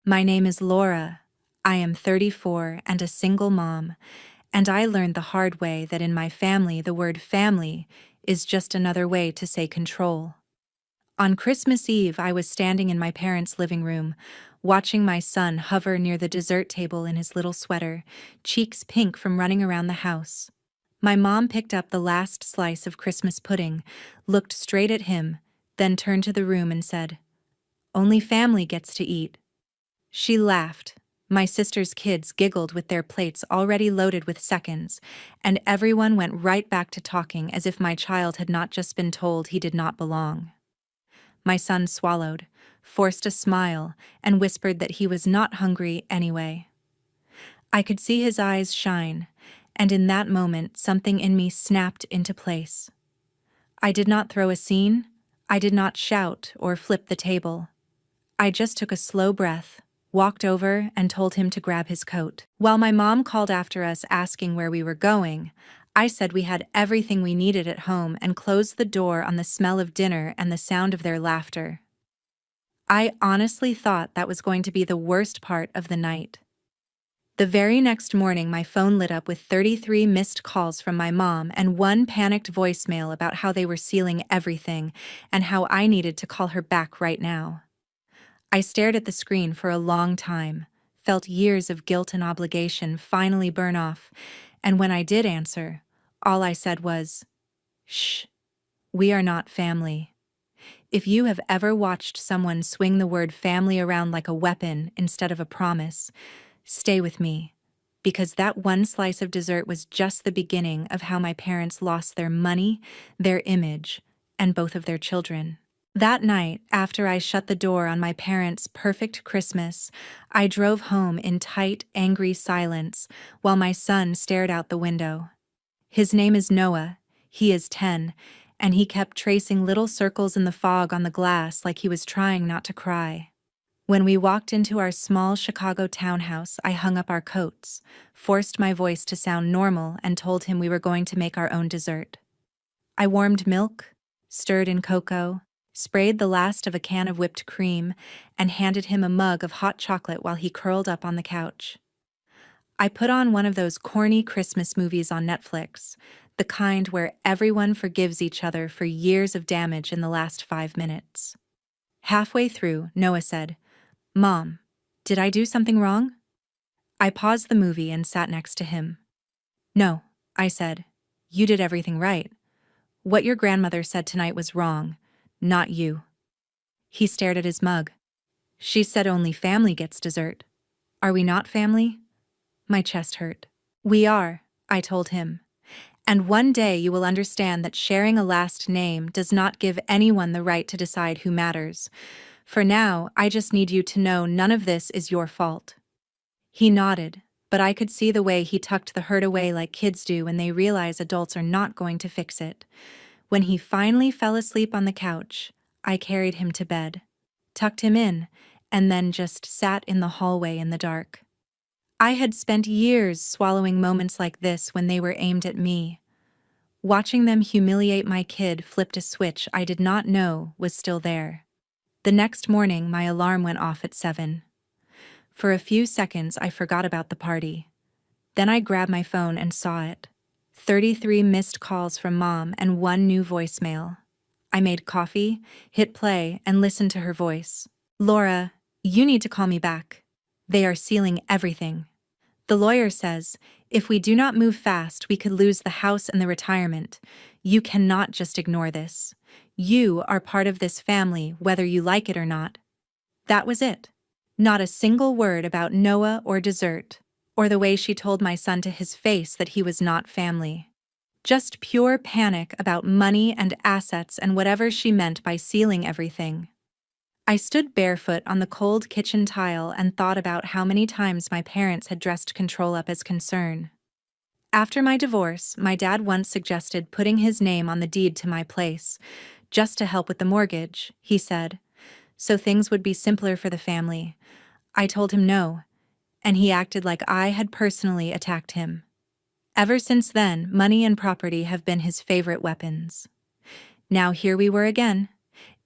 My name is Laura. I am 34 and a single mom, and I learned the hard way that in my family the word family is just another way to say control. On Christmas Eve, I was standing in my parents' living room, watching my son hover near the dessert table in his little sweater, cheeks pink from running around the house. My mom picked up the last slice of Christmas pudding, looked straight at him, then turned to the room and said, "Only family gets to eat." She laughed. My sister's kids giggled with their plates already loaded with seconds, and everyone went right back to talking as if my child had not just been told he did not belong. My son swallowed, forced a smile, and whispered that he was not hungry anyway. I could see his eyes shine, and in that moment something in me snapped into place. I did not throw a scene, I did not shout or flip the table. I just took a slow breath, walked over, and told him to grab his coat. While my mom called after us asking where we were going, I said we had everything we needed at home and closed the door on the smell of dinner and the sound of their laughter. I honestly thought that was going to be the worst part of the night. The very next morning, my phone lit up with 33 missed calls from my mom and one panicked voicemail about how they were sealing everything and how I needed to call her back right now. I stared at the screen for a long time, felt years of guilt and obligation finally burn off, and when I did answer, all I said was, "Shh, we are not family." If you have ever watched someone swing the word family around like a weapon instead of a promise, stay with me, because that one slice of dessert was just the beginning of how my parents lost their money, their image, and both of their children. That night, after I shut the door on my parents' perfect Christmas, I drove home in tight, angry silence while my son stared out the window. His name is Noah, he is 10, and he kept tracing little circles in the fog on the glass like he was trying not to cry. When we walked into our small Chicago townhouse, I hung up our coats, forced my voice to sound normal, and told him we were going to make our own dessert. I warmed milk, stirred in cocoa, sprayed the last of a can of whipped cream, and handed him a mug of hot chocolate while he curled up on the couch. I put on one of those corny Christmas movies on Netflix, the kind where everyone forgives each other for years of damage in the last 5 minutes. Halfway through, Noah said, "Mom, did I do something wrong?" I paused the movie and sat next to him. "No," I said, "you did everything right. What your grandmother said tonight was wrong, not you." He stared at his mug. "She said only family gets dessert. Are we not family?" My chest hurt. "We are," I told him. "And one day you will understand that sharing a last name does not give anyone the right to decide who matters. For now, I just need you to know none of this is your fault." He nodded, but I could see the way he tucked the hurt away like kids do when they realize adults are not going to fix it. When he finally fell asleep on the couch, I carried him to bed, tucked him in, and then just sat in the hallway in the dark. I had spent years swallowing moments like this when they were aimed at me. Watching them humiliate my kid flipped a switch I did not know was still there. The next morning, my alarm went off at 7. For a few seconds, I forgot about the party. Then I grabbed my phone and saw it. 33 missed calls from Mom and one new voicemail. I made coffee, hit play, and listened to her voice. "Laura, you need to call me back. They are sealing everything. The lawyer says, if we do not move fast, we could lose the house and the retirement. You cannot just ignore this. You are part of this family, whether you like it or not." That was it. Not a single word about Noah or dessert, or the way she told my son to his face that he was not family. Just pure panic about money and assets and whatever she meant by sealing everything. I stood barefoot on the cold kitchen tile and thought about how many times my parents had dressed control up as concern. After my divorce, my dad once suggested putting his name on the deed to my place, just to help with the mortgage, he said, so things would be simpler for the family. I told him no, and he acted like I had personally attacked him. Ever since then, money and property have been his favorite weapons. Now here we were again.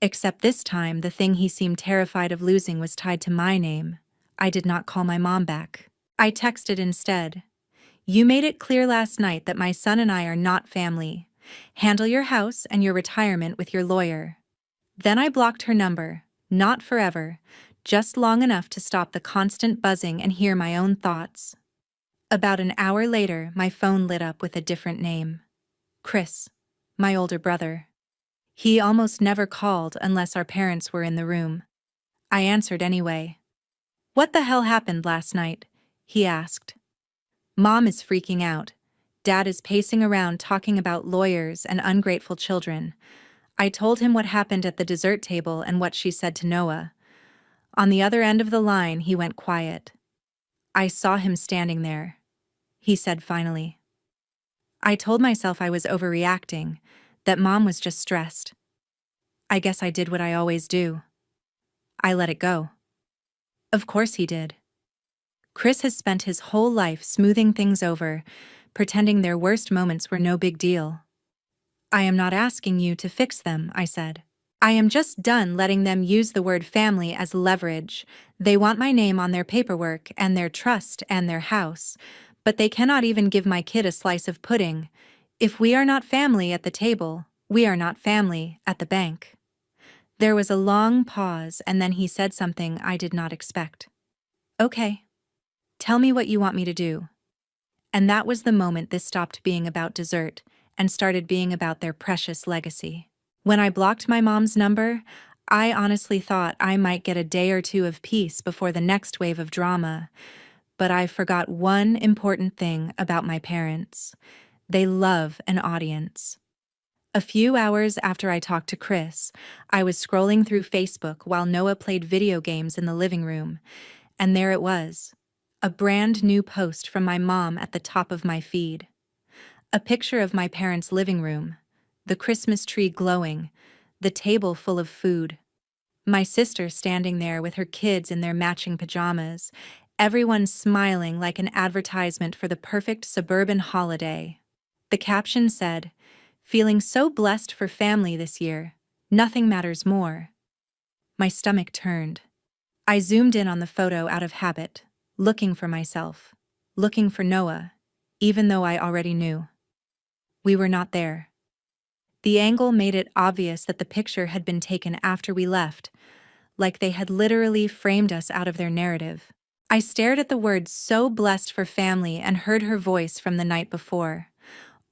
Except this time, the thing he seemed terrified of losing was tied to my name. I did not call my mom back. I texted instead. You made it clear last night that my son and I are not family. Handle your house and your retirement with your lawyer. Then I blocked her number, not forever, just long enough to stop the constant buzzing and hear my own thoughts. About an hour later, my phone lit up with a different name. Chris, my older brother. He almost never called unless our parents were in the room. I answered anyway. What the hell happened last night? He asked. Mom is freaking out. Dad is pacing around talking about lawyers and ungrateful children. I told him what happened at the dessert table and what she said to Noah. On the other end of the line, he went quiet. I saw him standing there. He said finally. I told myself I was overreacting, that Mom was just stressed. I guess I did what I always do. I let it go. Of course he did. Chris has spent his whole life smoothing things over, pretending their worst moments were no big deal. I am not asking you to fix them, I said. I am just done letting them use the word family as leverage. They want my name on their paperwork and their trust and their house, but they cannot even give my kid a slice of pudding. If we are not family at the table, we are not family at the bank. There was a long pause, and then he said something I did not expect. Okay. Tell me what you want me to do. And that was the moment this stopped being about dessert and started being about their precious legacy. When I blocked my mom's number, I honestly thought I might get a day or two of peace before the next wave of drama. But I forgot one important thing about my parents. They love an audience. A few hours after I talked to Chris, I was scrolling through Facebook while Noah played video games in the living room, and there it was. A brand new post from my mom at the top of my feed. A picture of my parents' living room, the Christmas tree glowing, the table full of food. My sister standing there with her kids in their matching pajamas, everyone smiling like an advertisement for the perfect suburban holiday. The caption said, "Feeling so blessed for family this year. Nothing matters more." My stomach turned. I zoomed in on the photo out of habit, looking for myself, looking for Noah, even though I already knew. We were not there. The angle made it obvious that the picture had been taken after we left, like they had literally framed us out of their narrative. I stared at the words "so blessed for family" and heard her voice from the night before.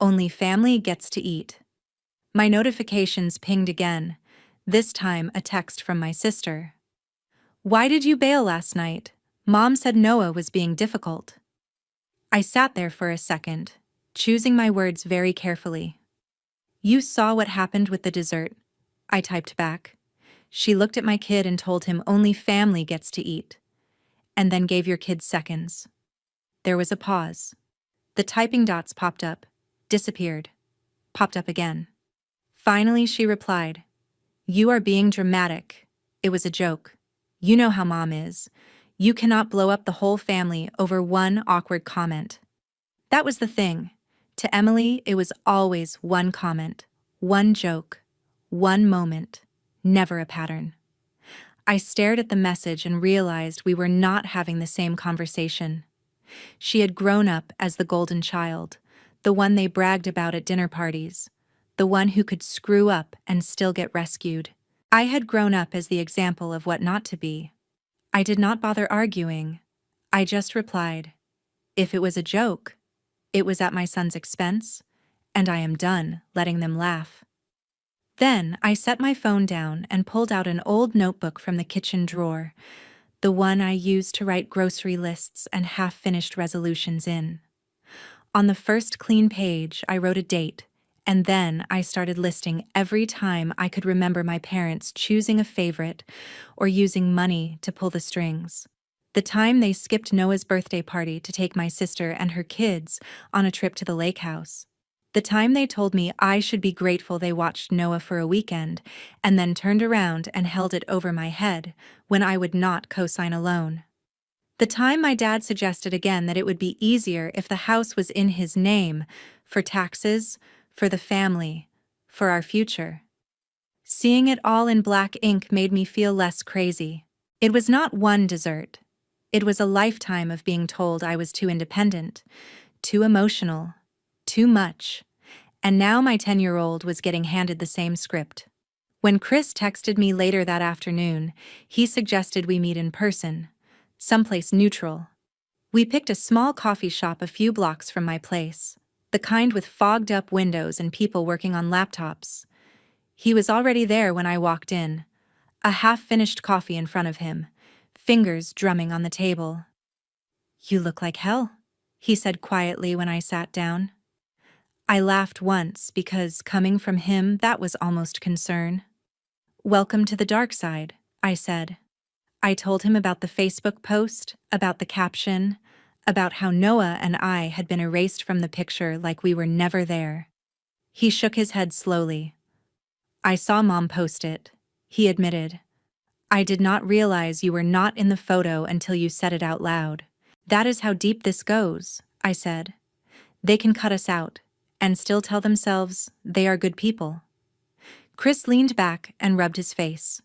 Only family gets to eat. My notifications pinged again, this time a text from my sister. Why did you bail last night? Mom said Noah was being difficult. I sat there for a second, choosing my words very carefully. You saw what happened with the dessert, I typed back. She looked at my kid and told him only family gets to eat. And then gave your kid seconds. There was a pause. The typing dots popped up, disappeared, popped up again. Finally, she replied, "You are being dramatic. It was a joke. You know how Mom is. You cannot blow up the whole family over one awkward comment." That was the thing. To Emily, it was always one comment, one joke, one moment, never a pattern. I stared at the message and realized we were not having the same conversation. She had grown up as the golden child, the one they bragged about at dinner parties, the one who could screw up and still get rescued. I had grown up as the example of what not to be. I did not bother arguing. I just replied, if it was a joke, it was at my son's expense, and I am done letting them laugh. Then I set my phone down and pulled out an old notebook from the kitchen drawer, the one I used to write grocery lists and half-finished resolutions in. On the first clean page, I wrote a date, and then I started listing every time I could remember my parents choosing a favorite or using money to pull the strings. The time they skipped Noah's birthday party to take my sister and her kids on a trip to the lake house. The time they told me I should be grateful they watched Noah for a weekend and then turned around and held it over my head when I would not co-sign a loan. The time my dad suggested again that it would be easier if the house was in his name, for taxes, for the family, for our future. Seeing it all in black ink made me feel less crazy. It was not one dessert. It was a lifetime of being told I was too independent, too emotional, too much, and now my 10-year-old was getting handed the same script. When Chris texted me later that afternoon, he suggested we meet in person, someplace neutral. We picked a small coffee shop a few blocks from my place, the kind with fogged-up windows and people working on laptops. He was already there when I walked in, a half-finished coffee in front of him, fingers drumming on the table. "You look like hell," he said quietly when I sat down. I laughed once because, coming from him, that was almost concern. "Welcome to the dark side," I said. I told him about the Facebook post, about the caption, about how Noah and I had been erased from the picture like we were never there. He shook his head slowly. "I saw Mom post it," he admitted. "I did not realize you were not in the photo until you said it out loud." "That is how deep this goes," I said. "They can cut us out and still tell themselves they are good people." Chris leaned back and rubbed his face.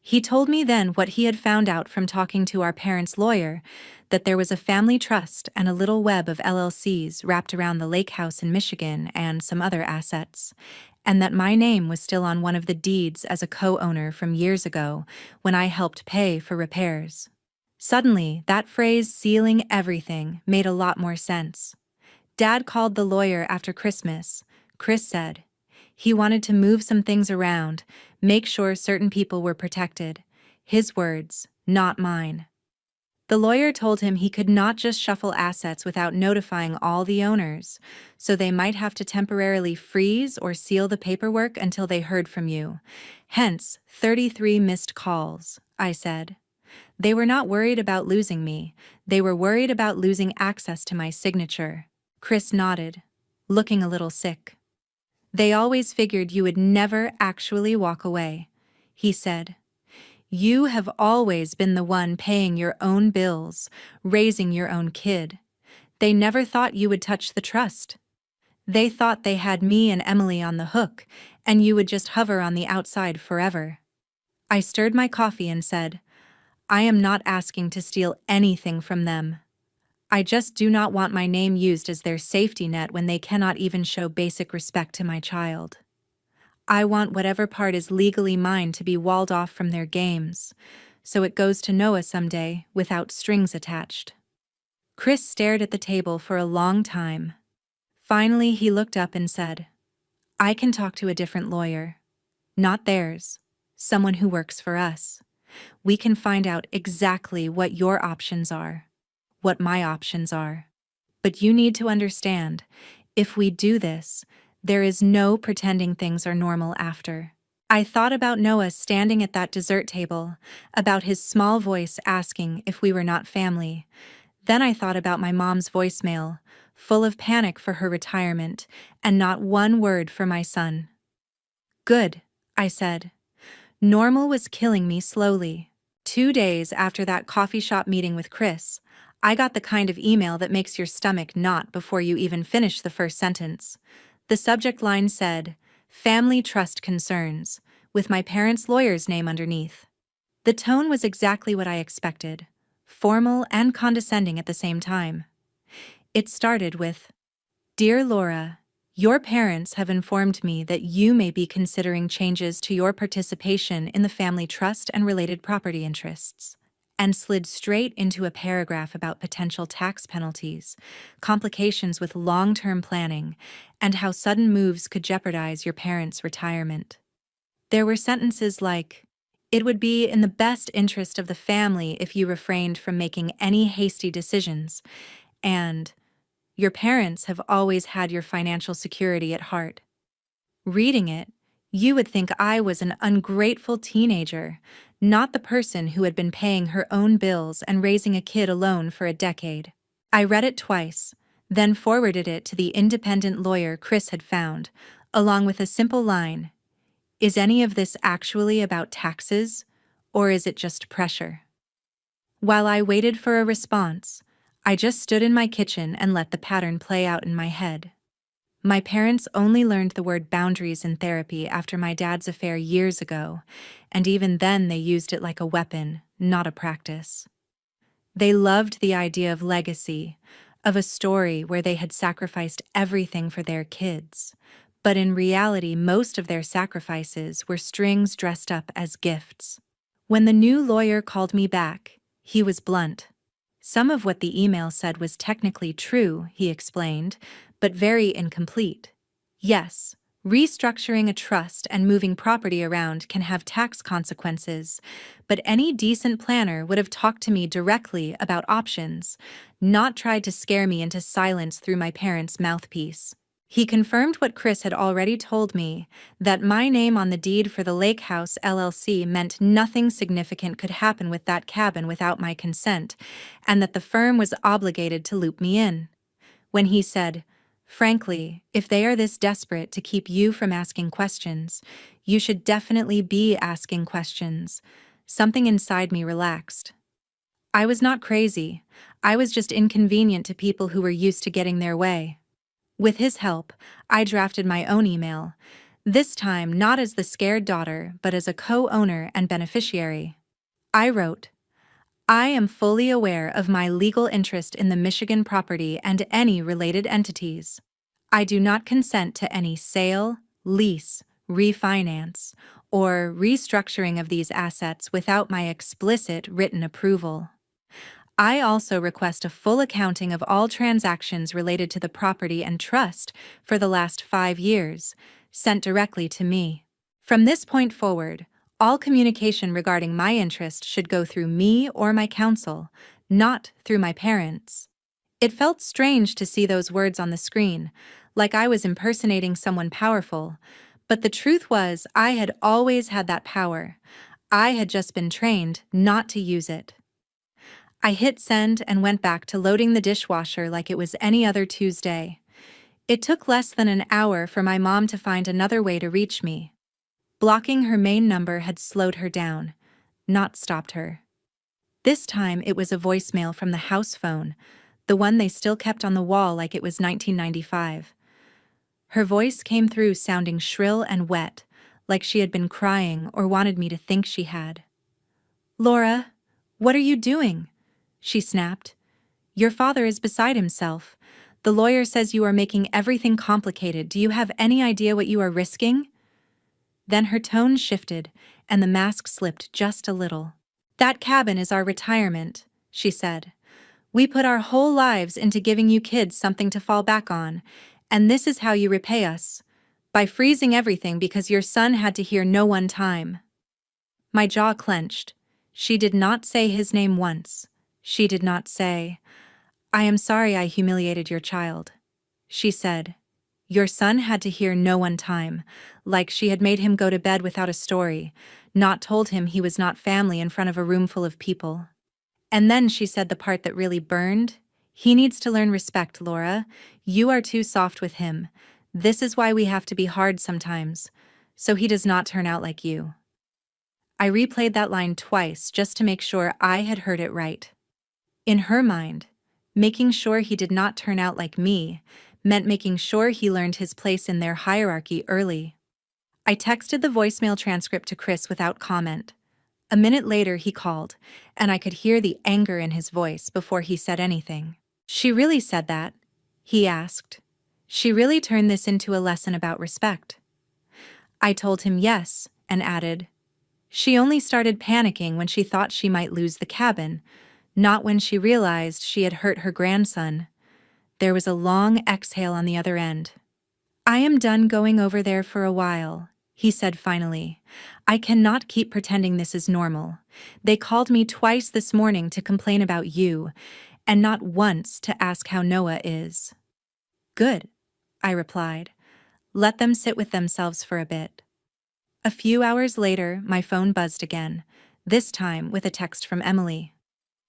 He told me then what he had found out from talking to our parents' lawyer, that there was a family trust and a little web of LLCs wrapped around the lake house in Michigan and some other assets, and that my name was still on one of the deeds as a co-owner from years ago when I helped pay for repairs. Suddenly, that phrase "sealing everything" made a lot more sense. Dad called the lawyer after Christmas. Chris said he wanted to move some things around, make sure certain people were protected. His words, not mine. The lawyer told him he could not just shuffle assets without notifying all the owners, so they might have to temporarily freeze or seal the paperwork until they heard from you. Hence, 33 missed calls, I said. They were not worried about losing me. They were worried about losing access to my signature. Chris nodded, looking a little sick. "They always figured you would never actually walk away," he said. "You have always been the one paying your own bills, raising your own kid. They never thought you would touch the trust. They thought they had me and Emily on the hook, and you would just hover on the outside forever." I stirred my coffee and said, "I am not asking to steal anything from them. I just do not want my name used as their safety net when they cannot even show basic respect to my child. I want whatever part is legally mine to be walled off from their games, so it goes to Noah someday without strings attached." Chris stared at the table for a long time. Finally, he looked up and said, "I can talk to a different lawyer. Not theirs, someone who works for us. We can find out exactly what your options are, what my options are. But you need to understand, if we do this, there is no pretending things are normal after." I thought about Noah standing at that dessert table, about his small voice asking if we were not family. Then I thought about my mom's voicemail, full of panic for her retirement, and not one word for my son. "Good," I said. Normal was killing me slowly. 2 days after that coffee shop meeting with Chris, I got the kind of email that makes your stomach knot before you even finish the first sentence. The subject line said, "Family Trust Concerns," with my parents' lawyer's name underneath. The tone was exactly what I expected, formal and condescending at the same time. It started with, "Dear Laura, your parents have informed me that you may be considering changes to your participation in the family trust and related property interests," and slid straight into a paragraph about potential tax penalties, complications with long-term planning, and how sudden moves could jeopardize your parents' retirement. There were sentences like, "It would be in the best interest of the family if you refrained from making any hasty decisions," and "Your parents have always had your financial security at heart." Reading it, you would think I was an ungrateful teenager, not the person who had been paying her own bills and raising a kid alone for a decade. I read it twice, then forwarded it to the independent lawyer Chris had found, along with a simple line, "Is any of this actually about taxes, or is it just pressure?" While I waited for a response, I just stood in my kitchen and let the pattern play out in my head. My parents only learned the word boundaries in therapy after my dad's affair years ago, and even then they used it like a weapon, not a practice. They loved the idea of legacy, of a story where they had sacrificed everything for their kids. But in reality, most of their sacrifices were strings dressed up as gifts. When the new lawyer called me back, he was blunt. Some of what the email said was technically true, he explained, but very incomplete. Yes, restructuring a trust and moving property around can have tax consequences, but any decent planner would have talked to me directly about options, not tried to scare me into silence through my parents' mouthpiece. He confirmed what Chris had already told me, that my name on the deed for the Lake House LLC meant nothing significant could happen with that cabin without my consent, and that the firm was obligated to loop me in. When he said, "Frankly, if they are this desperate to keep you from asking questions, you should definitely be asking questions," something inside me relaxed. I was not crazy. I was just inconvenient to people who were used to getting their way. With his help, I drafted my own email, this time not as the scared daughter, but as a co-owner and beneficiary. I wrote, "I am fully aware of my legal interest in the Michigan property and any related entities. I do not consent to any sale, lease, refinance, or restructuring of these assets without my explicit written approval. I also request a full accounting of all transactions related to the property and trust for the last 5 years, sent directly to me. From this point forward, all communication regarding my interest should go through me or my counsel, not through my parents." It felt strange to see those words on the screen, like I was impersonating someone powerful, but the truth was I had always had that power. I had just been trained not to use it. I hit send and went back to loading the dishwasher like it was any other Tuesday. It took less than an hour for my mom to find another way to reach me. Blocking her main number had slowed her down, not stopped her. This time it was a voicemail from the house phone, the one they still kept on the wall like it was 1995. Her voice came through sounding shrill and wet, like she had been crying or wanted me to think she had. "Laura, what are you doing?" she snapped. "Your father is beside himself. The lawyer says you are making everything complicated. Do you have any idea what you are risking?" Then her tone shifted, and the mask slipped just a little. "That cabin is our retirement," she said. "We put our whole lives into giving you kids something to fall back on, and this is how you repay us, by freezing everything because your son had to hear no one time." My jaw clenched. She did not say his name once. She did not say, "I am sorry I humiliated your child." She said, "Your son had to hear no one time," like she had made him go to bed without a story, not told him he was not family in front of a room full of people. And then she said the part that really burned, "He needs to learn respect, Laura. You are too soft with him. This is why we have to be hard sometimes, so he does not turn out like you." I replayed that line twice just to make sure I had heard it right. In her mind, making sure he did not turn out like me meant making sure he learned his place in their hierarchy early. I texted the voicemail transcript to Chris without comment. A minute later he called, and I could hear the anger in his voice before he said anything. "She really said that?" he asked. "She really turned this into a lesson about respect?" I told him yes, and added, "She only started panicking when she thought she might lose the cabin, not when she realized she had hurt her grandson." There was a long exhale on the other end. "I am done going over there for a while," he said finally. "I cannot keep pretending this is normal. They called me twice this morning to complain about you, and not once to ask how Noah is." "Good," I replied. "Let them sit with themselves for a bit." A few hours later, my phone buzzed again, this time with a text from Emily.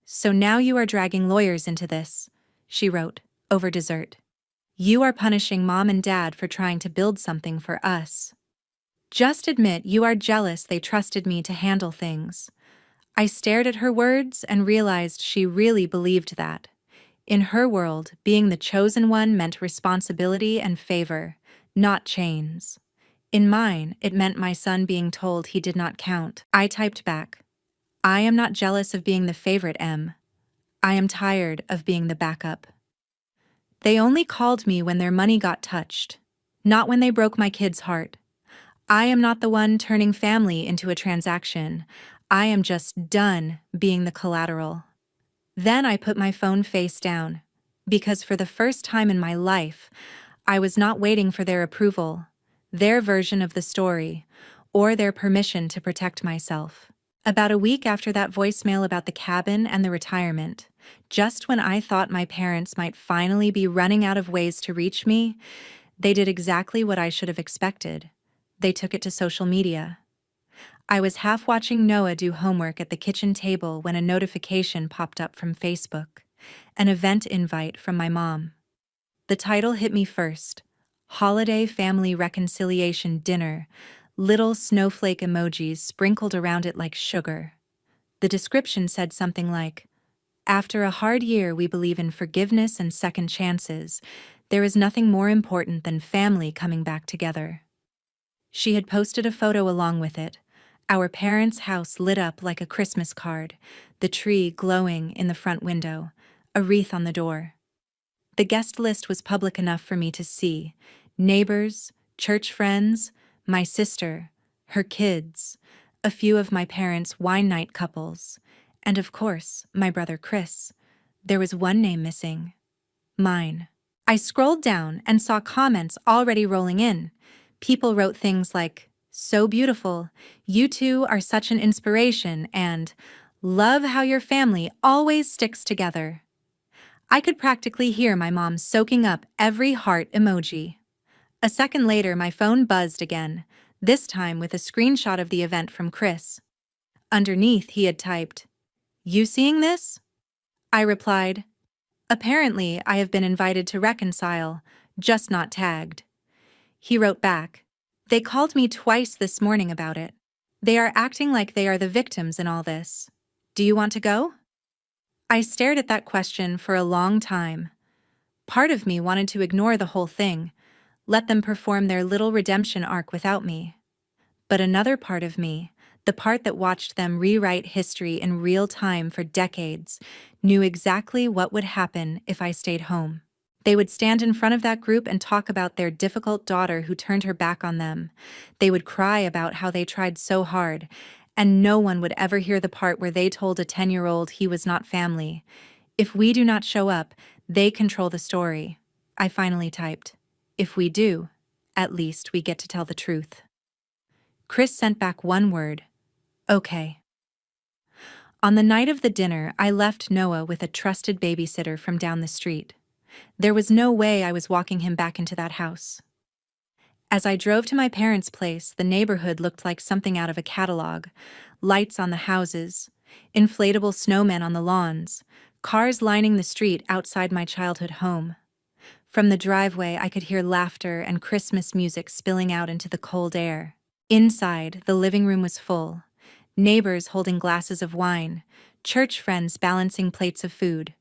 "So now you are dragging lawyers into this," she wrote, over dessert. "You are punishing Mom and Dad for trying to build something for us. Just admit you are jealous they trusted me to handle things." I stared at her words and realized she really believed that. In her world, being the chosen one meant responsibility and favor, not chains. In mine, it meant my son being told he did not count. I typed back, "I am not jealous of being the favorite, Em. I am tired of being the backup. They only called me when their money got touched, not when they broke my kid's heart. I am not the one turning family into a transaction. I am just done being the collateral. Then I put my phone face down, because for the first time in my life, I was not waiting for their approval, their version of the story, or their permission to protect myself. About a week after that voicemail about the cabin and the retirement, just when I thought my parents might finally be running out of ways to reach me, they did exactly what I should have expected. They took it to social media. I was half watching Noah do homework at the kitchen table when a notification popped up from Facebook, an event invite from my mom. The title hit me first: Holiday Family Reconciliation Dinner, little snowflake emojis sprinkled around it like sugar. The description said something like, "After a hard year, we believe in forgiveness and second chances. There is nothing more important than family coming back together." She had posted a photo along with it, our parents' house lit up like a Christmas card, the tree glowing in the front window, a wreath on the door. The guest list was public enough for me to see: neighbors, church friends, my sister, her kids, a few of my parents' wine night couples, and of course, my brother Chris. There was one name missing: mine. I scrolled down and saw comments already rolling in. People wrote things like, "So beautiful, you two are such an inspiration," and "Love how your family always sticks together." I could practically hear my mom soaking up every heart emoji. A second later, my phone buzzed again, this time with a screenshot of the event from Chris. Underneath, he had typed, "You seeing this?" I replied, "Apparently, I have been invited to reconcile, just not tagged." He wrote back, "They called me twice this morning about it. They are acting like they are the victims in all this. Do you want to go?" I stared at that question for a long time. Part of me wanted to ignore the whole thing, let them perform their little redemption arc without me. But another part of me, the part that watched them rewrite history in real time for decades, knew exactly what would happen if I stayed home. They would stand in front of that group and talk about their difficult daughter who turned her back on them. They would cry about how they tried so hard, and no one would ever hear the part where they told a 10-year-old he was not family. If we do not show up, they control the story. I finally typed, "If we do, at least we get to tell the truth." Chris sent back one word: "Okay." On the night of the dinner, I left Noah with a trusted babysitter from down the street. There was no way I was walking him back into that house. As I drove to my parents' place, the neighborhood looked like something out of a catalog. Lights on the houses, inflatable snowmen on the lawns, cars lining the street outside my childhood home. From the driveway, I could hear laughter and Christmas music spilling out into the cold air. Inside, the living room was full. Neighbors holding glasses of wine, church friends balancing plates of food.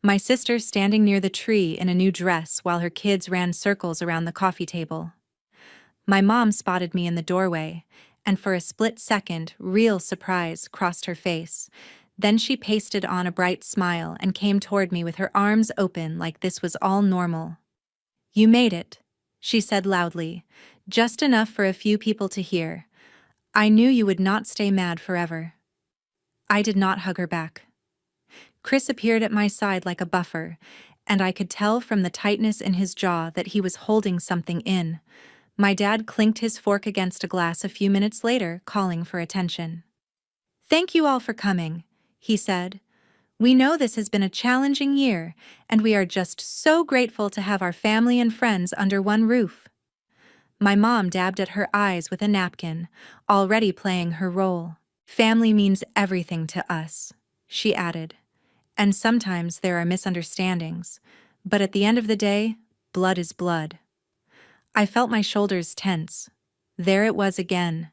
My sister standing near the tree in a new dress while her kids ran circles around the coffee table. My mom spotted me in the doorway, and for a split second, real surprise crossed her face. Then she pasted on a bright smile and came toward me with her arms open like this was all normal. "You made it," she said loudly, just enough for a few people to hear. "I knew you would not stay mad forever." I did not hug her back. Chris appeared at my side like a buffer, and I could tell from the tightness in his jaw that he was holding something in. My dad clinked his fork against a glass a few minutes later, calling for attention. "Thank you all for coming," he said. "We know this has been a challenging year, and we are just so grateful to have our family and friends under one roof." My mom dabbed at her eyes with a napkin, already playing her role. "Family means everything to us," she added. "And sometimes there are misunderstandings, but at the end of the day, blood is blood." I felt my shoulders tense. There it was again,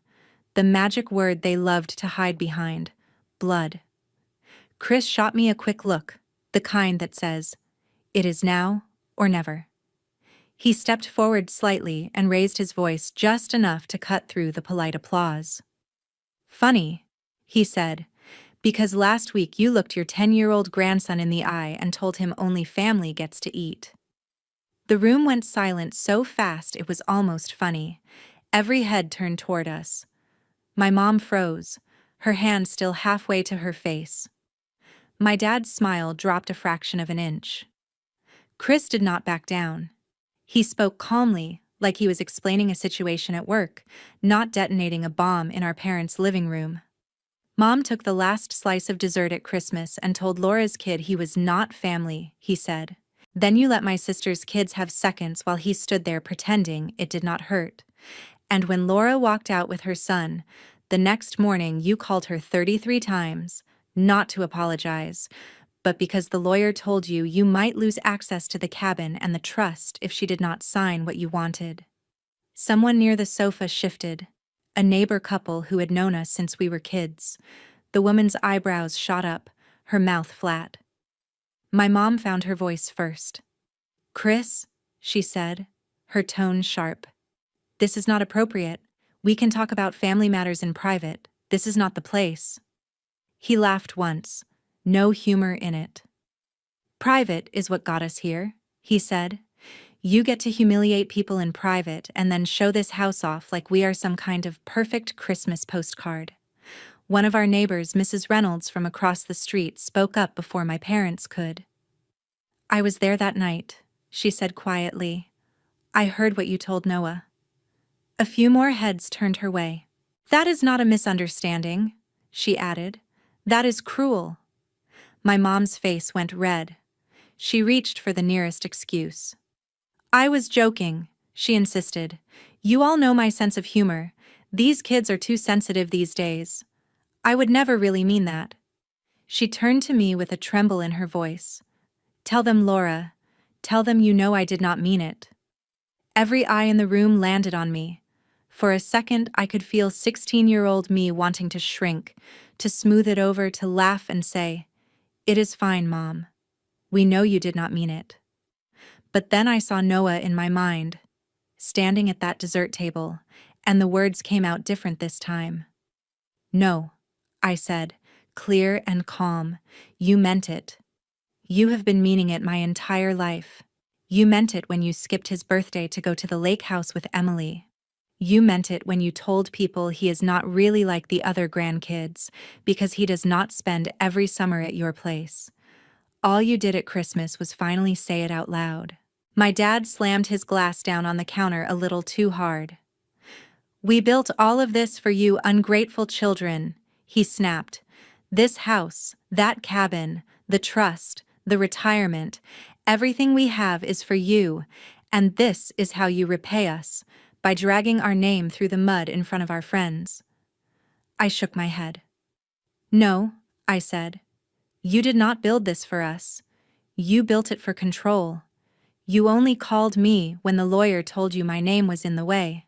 the magic word they loved to hide behind: blood. Chris shot me a quick look, the kind that says, "It is now or never." He stepped forward slightly and raised his voice just enough to cut through the polite applause. "Funny," he said, Because last week you looked your 10-year-old grandson in the eye and told him only family gets to eat. The room went silent so fast it was almost funny. Every head turned toward us. My mom froze, her hand still halfway to her face. My dad's smile dropped a fraction of an inch. Chris did not back down. He spoke calmly, like he was explaining a situation at work, not detonating a bomb in our parents' living room. Mom took the last slice of dessert at Christmas and told Laura's kid he was not family, he said. Then you let my sister's kids have seconds while he stood there pretending it did not hurt. And when Laura walked out with her son, the next morning you called her 33 times, not to apologize, but because the lawyer told you you might lose access to the cabin and the trust if she did not sign what you wanted. Someone near the sofa shifted, a neighbor couple who had known us since we were kids. The woman's eyebrows shot up, her mouth flat. My mom found her voice first. "Chris," she said, her tone sharp. "This is not appropriate. We can talk about family matters in private. This is not the place." He laughed once, no humor in it. "Private is what got us here," he said. "You get to humiliate people in private and then show this house off like we are some kind of perfect Christmas postcard." One of our neighbors, Mrs. Reynolds from across the street, spoke up before my parents could. "I was there that night," she said quietly. "I heard what you told Noah." A few more heads turned her way. "That is not a misunderstanding," she added. "That is cruel." My mom's face went red. She reached for the nearest excuse. "I was joking," she insisted. "You all know my sense of humor. These kids are too sensitive these days. I would never really mean that." She turned to me with a tremble in her voice. "Tell them, Laura. Tell them you know I did not mean it." Every eye in the room landed on me. For a second, I could feel 16-year-old me wanting to shrink, to smooth it over, to laugh and say, "It is fine, Mom. We know you did not mean it." But then I saw Noah in my mind, standing at that dessert table, and the words came out different this time. "No," I said, clear and calm. "You meant it. You have been meaning it my entire life. You meant it when you skipped his birthday to go to the lake house with Emily. You meant it when you told people he is not really like the other grandkids because he does not spend every summer at your place. All you did at Christmas was finally say it out loud." My dad slammed his glass down on the counter a little too hard. "We built all of this for you ungrateful children," he snapped. "This house, that cabin, the trust, the retirement, everything we have is for you, and this is how you repay us, by dragging our name through the mud in front of our friends." I shook my head. "No," I said. "You did not build this for us. You built it for control. You only called me when the lawyer told you my name was in the way.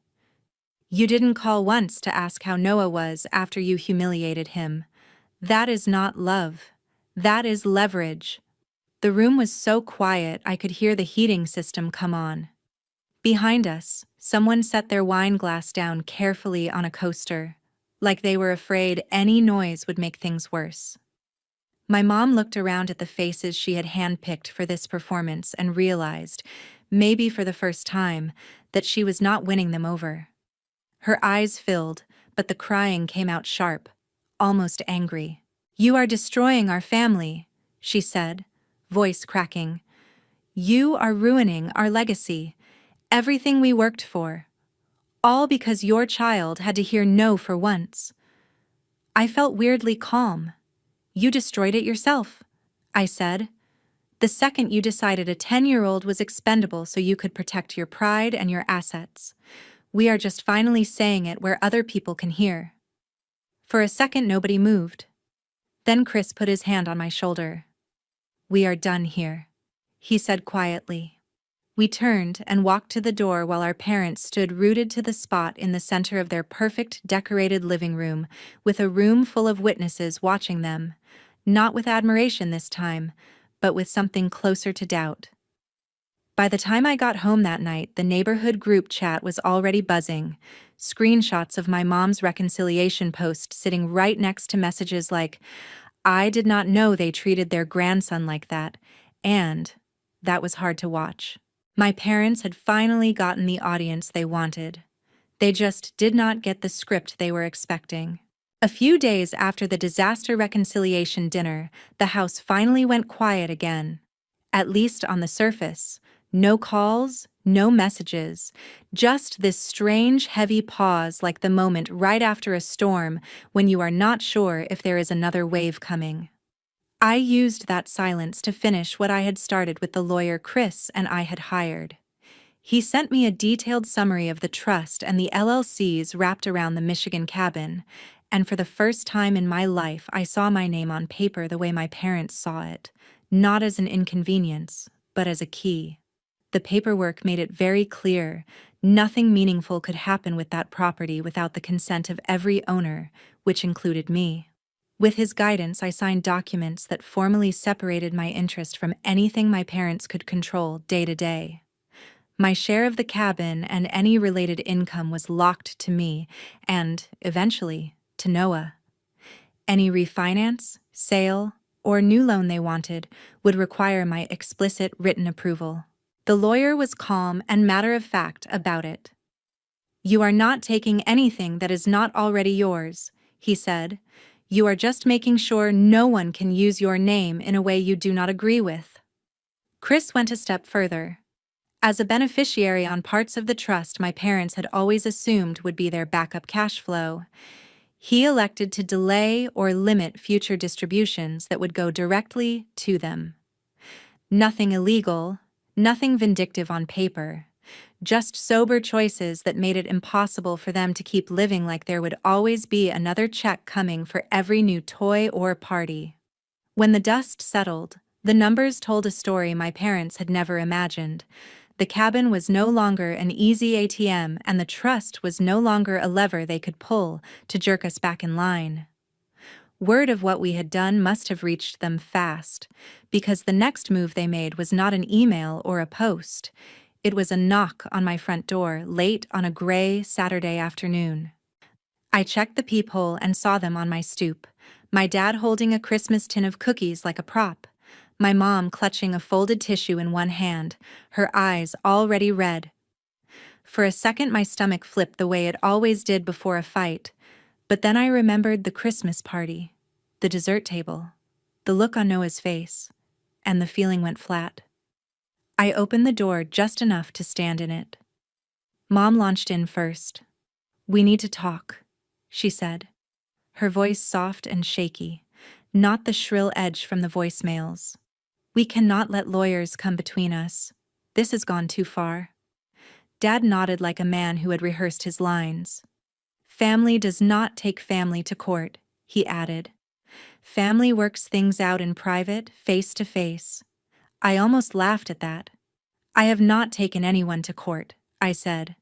You didn't call once to ask how Noah was after you humiliated him. That is not love. That is leverage." The room was so quiet I could hear the heating system come on. Behind us, someone set their wine glass down carefully on a coaster, like they were afraid any noise would make things worse. My mom looked around at the faces she had handpicked for this performance and realized, maybe for the first time, that she was not winning them over. Her eyes filled, but the crying came out sharp, almost angry. "You are destroying our family," she said, voice cracking. "You are ruining our legacy, everything we worked for, all because your child had to hear no for once." I felt weirdly calm. "You destroyed it yourself," I said. "The second you decided a 10-year-old was expendable so you could protect your pride and your assets. We are just finally saying it where other people can hear." For a second, nobody moved. Then Chris put his hand on my shoulder. "We are done here," he said quietly. We turned and walked to the door while our parents stood rooted to the spot in the center of their perfect decorated living room, with a room full of witnesses watching them, not with admiration this time, but with something closer to doubt. By the time I got home that night, the neighborhood group chat was already buzzing. Screenshots of my mom's reconciliation post sitting right next to messages like, I did not know they treated their grandson like that, and that was hard to watch. My parents had finally gotten the audience they wanted. They just did not get the script they were expecting. A few days after the disaster reconciliation dinner, the house finally went quiet again. At least on the surface. No calls, no messages, just this strange, heavy pause like the moment right after a storm when you are not sure if there is another wave coming. I used that silence to finish what I had started with the lawyer Chris and I had hired. He sent me a detailed summary of the trust and the LLCs wrapped around the Michigan cabin, and for the first time in my life I saw my name on paper the way my parents saw it, not as an inconvenience, but as a key. The paperwork made it very clear nothing meaningful could happen with that property without the consent of every owner, which included me. With his guidance, I signed documents that formally separated my interest from anything my parents could control day to day. My share of the cabin and any related income was locked to me and, eventually, to Noah. Any refinance, sale, or new loan they wanted would require my explicit written approval. The lawyer was calm and matter-of-fact about it. You are not taking anything that is not already yours, he said. You are just making sure no one can use your name in a way you do not agree with. Chris went a step further. As a beneficiary on parts of the trust my parents had always assumed would be their backup cash flow, he elected to delay or limit future distributions that would go directly to them. Nothing illegal, nothing vindictive on paper, just sober choices that made it impossible for them to keep living like there would always be another check coming for every new toy or party. When the dust settled, the numbers told a story my parents had never imagined. The cabin was no longer an easy ATM, and the trust was no longer a lever they could pull to jerk us back in line. Word of what we had done must have reached them fast, because the next move they made was not an email or a post. It was a knock on my front door late on a gray Saturday afternoon. I checked the peephole and saw them on my stoop, my dad holding a Christmas tin of cookies like a prop, my mom clutching a folded tissue in one hand, her eyes already red. For a second my stomach flipped the way it always did before a fight, but then I remembered the Christmas party, the dessert table, the look on Noah's face, and the feeling went flat. I opened the door just enough to stand in it. Mom launched in first. We need to talk, she said, her voice soft and shaky, not the shrill edge from the voicemails. We cannot let lawyers come between us. This has gone too far. Dad nodded like a man who had rehearsed his lines. Family does not take family to court, he added. Family works things out in private, face to face. I almost laughed at that. I have not taken anyone to court, I said.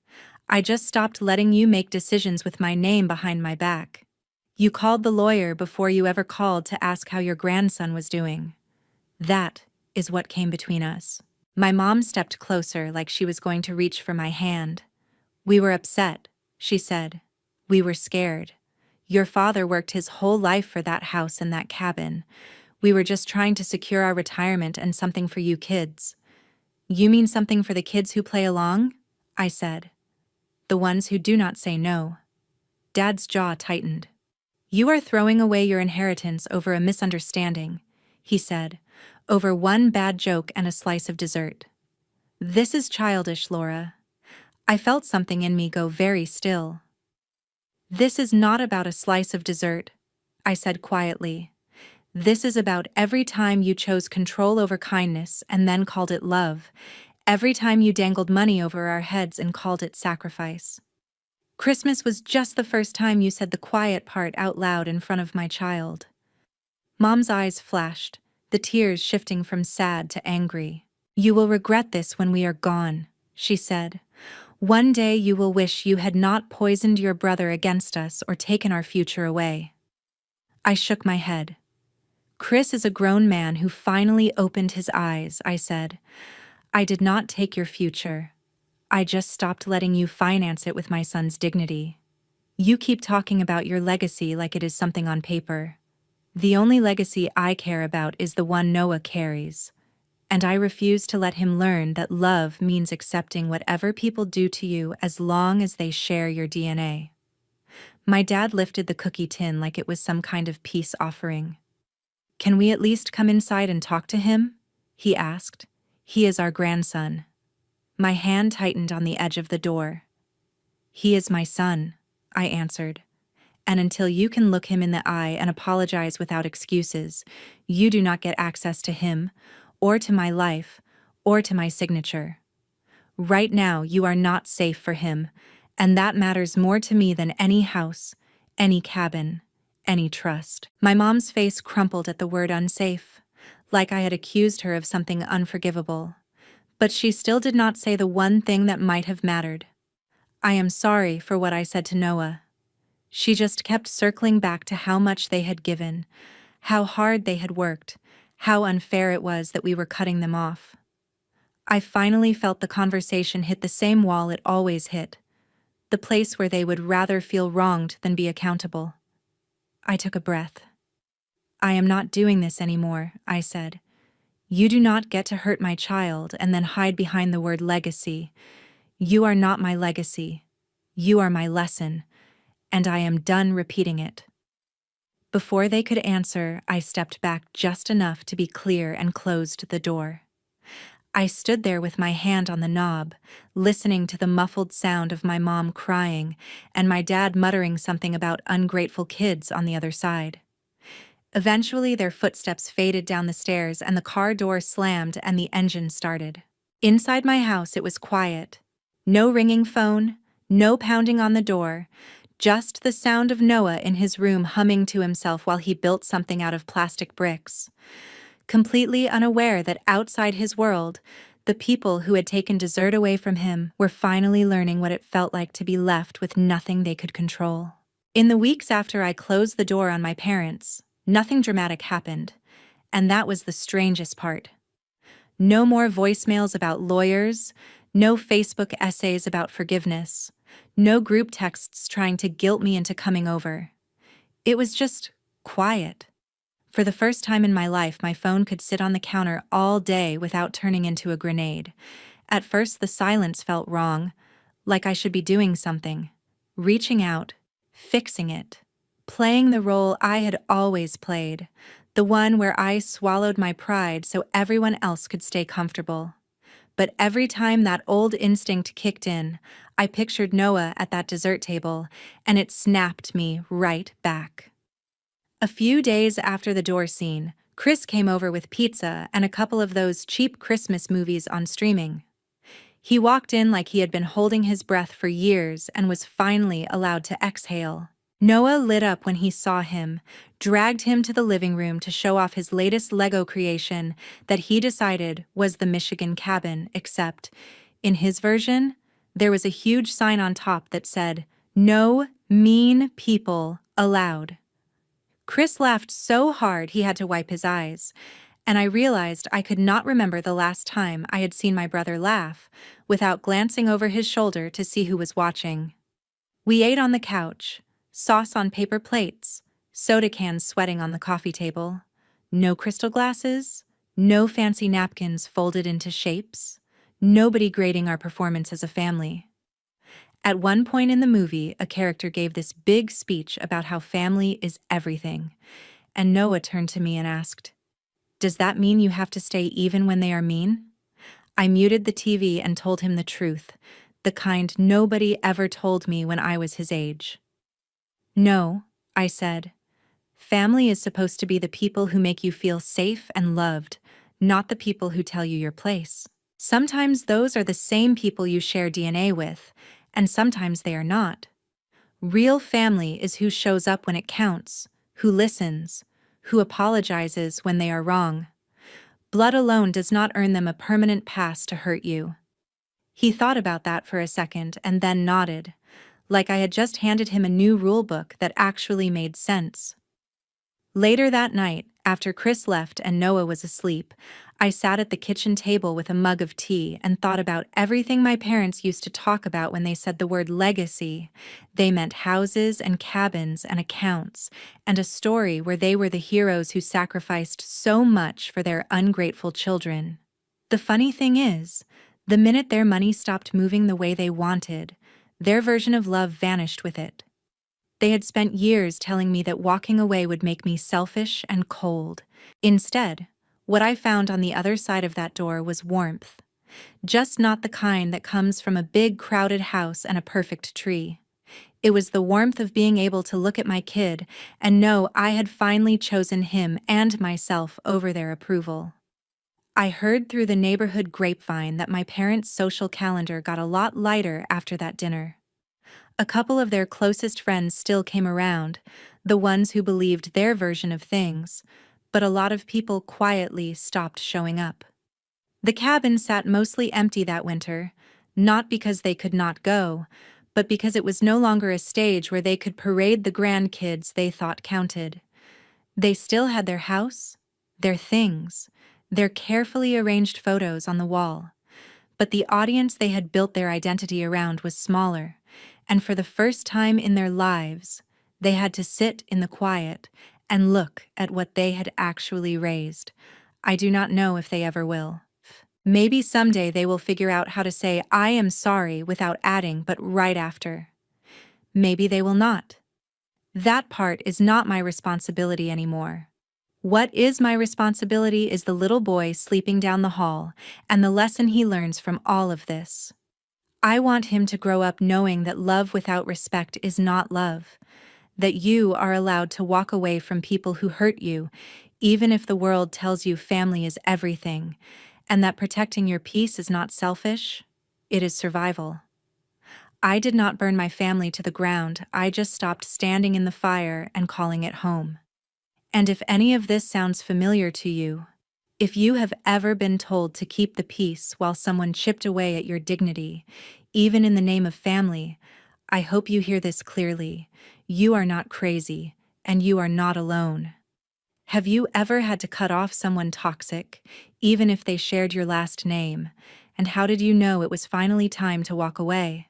I just stopped letting you make decisions with my name behind my back. You called the lawyer before you ever called to ask how your grandson was doing. That is what came between us. My mom stepped closer like she was going to reach for my hand. We were upset, she said. We were scared. Your father worked his whole life for that house and that cabin. We were just trying to secure our retirement and something for you kids. You mean something for the kids who play along? I said. The ones who do not say no. Dad's jaw tightened. You are throwing away your inheritance over a misunderstanding, he said, over one bad joke and a slice of dessert. This is childish, Laura. I felt something in me go very still. This is not about a slice of dessert, I said quietly. This is about every time you chose control over kindness and then called it love, every time you dangled money over our heads and called it sacrifice. Christmas was just the first time you said the quiet part out loud in front of my child. Mom's eyes flashed, the tears shifting from sad to angry. You will regret this when we are gone, she said. One day you will wish you had not poisoned your brother against us or taken our future away. I shook my head. Chris is a grown man who finally opened his eyes, I said. I did not take your future. I just stopped letting you finance it with my son's dignity. You keep talking about your legacy like it is something on paper. The only legacy I care about is the one Noah carries, and I refuse to let him learn that love means accepting whatever people do to you as long as they share your DNA. My dad lifted the cookie tin like it was some kind of peace offering. Can we at least come inside and talk to him? He asked. He is our grandson. My hand tightened on the edge of the door. He is my son, I answered. And until you can look him in the eye and apologize without excuses, you do not get access to him, or to my life, or to my signature. Right now, you are not safe for him, and that matters more to me than any house, any cabin, any trust. My mom's face crumpled at the word unsafe, like I had accused her of something unforgivable. But she still did not say the one thing that might have mattered. I am sorry for what I said to Noah. She just kept circling back to how much they had given, how hard they had worked, how unfair it was that we were cutting them off. I finally felt the conversation hit the same wall it always hit, the place where they would rather feel wronged than be accountable. I took a breath. I am not doing this anymore, I said. You do not get to hurt my child and then hide behind the word legacy. You are not my legacy. You are my lesson, and I am done repeating it. Before they could answer, I stepped back just enough to be clear and closed the door. I stood there with my hand on the knob, listening to the muffled sound of my mom crying and my dad muttering something about ungrateful kids on the other side. Eventually, their footsteps faded down the stairs and the car door slammed and the engine started. Inside my house, it was quiet. No ringing phone, no pounding on the door, just the sound of Noah in his room humming to himself while he built something out of plastic bricks. Completely unaware that outside his world, the people who had taken dessert away from him were finally learning what it felt like to be left with nothing they could control. In the weeks after I closed the door on my parents, nothing dramatic happened, and that was the strangest part. No more voicemails about lawyers, no Facebook essays about forgiveness, no group texts trying to guilt me into coming over. It was just quiet. For the first time in my life, my phone could sit on the counter all day without turning into a grenade. At first, the silence felt wrong, like I should be doing something, reaching out, fixing it, playing the role I had always played, the one where I swallowed my pride so everyone else could stay comfortable. But every time that old instinct kicked in, I pictured Noah at that dessert table, and it snapped me right back. A few days after the door scene, Chris came over with pizza and a couple of those cheap Christmas movies on streaming. He walked in like he had been holding his breath for years and was finally allowed to exhale. Noah lit up when he saw him, dragged him to the living room to show off his latest Lego creation that he decided was the Michigan cabin, except, in his version, there was a huge sign on top that said, "No mean people allowed." Chris laughed so hard he had to wipe his eyes, and I realized I could not remember the last time I had seen my brother laugh without glancing over his shoulder to see who was watching. We ate on the couch, sauce on paper plates, soda cans sweating on the coffee table. No crystal glasses, no fancy napkins folded into shapes, nobody grading our performance as a family. At one point in the movie, a character gave this big speech about how family is everything, and Noah turned to me and asked, "Does that mean you have to stay even when they are mean?" I muted the TV and told him the truth, the kind nobody ever told me when I was his age. "No," I said. "Family is supposed to be the people who make you feel safe and loved, not the people who tell you your place. Sometimes those are the same people you share DNA with, and sometimes they are not. Real family is who shows up when it counts, who listens, who apologizes when they are wrong. Blood alone does not earn them a permanent pass to hurt you." He thought about that for a second and then nodded, like I had just handed him a new rule book that actually made sense. Later that night, After Chris left and Noah was asleep, I sat at the kitchen table with a mug of tea and thought about everything my parents used to talk about when they said the word legacy. They meant houses and cabins and accounts, and a story where they were the heroes who sacrificed so much for their ungrateful children. The funny thing is, the minute their money stopped moving the way they wanted, their version of love vanished with it. They had spent years telling me that walking away would make me selfish and cold. Instead, what I found on the other side of that door was warmth. Just not the kind that comes from a big crowded house and a perfect tree. It was the warmth of being able to look at my kid and know I had finally chosen him and myself over their approval. I heard through the neighborhood grapevine that my parents' social calendar got a lot lighter after that dinner. A couple of their closest friends still came around, the ones who believed their version of things, but a lot of people quietly stopped showing up. The cabin sat mostly empty that winter, not because they could not go, but because it was no longer a stage where they could parade the grandkids they thought counted. They still had their house, their things, their carefully arranged photos on the wall, but the audience they had built their identity around was smaller, and for the first time in their lives, they had to sit in the quiet and look at what they had actually raised. I do not know if they ever will. Maybe someday they will figure out how to say "I am sorry" without adding "but" right after. Maybe they will not. That part is not my responsibility anymore. What is my responsibility is the little boy sleeping down the hall and the lesson he learns from all of this. I want him to grow up knowing that love without respect is not love, that you are allowed to walk away from people who hurt you, even if the world tells you family is everything, and that protecting your peace is not selfish, it is survival. I did not burn my family to the ground, I just stopped standing in the fire and calling it home. And if any of this sounds familiar to you, if you have ever been told to keep the peace while someone chipped away at your dignity, even in the name of family, I hope you hear this clearly. You are not crazy, and you are not alone. Have you ever had to cut off someone toxic, even if they shared your last name? And how did you know it was finally time to walk away?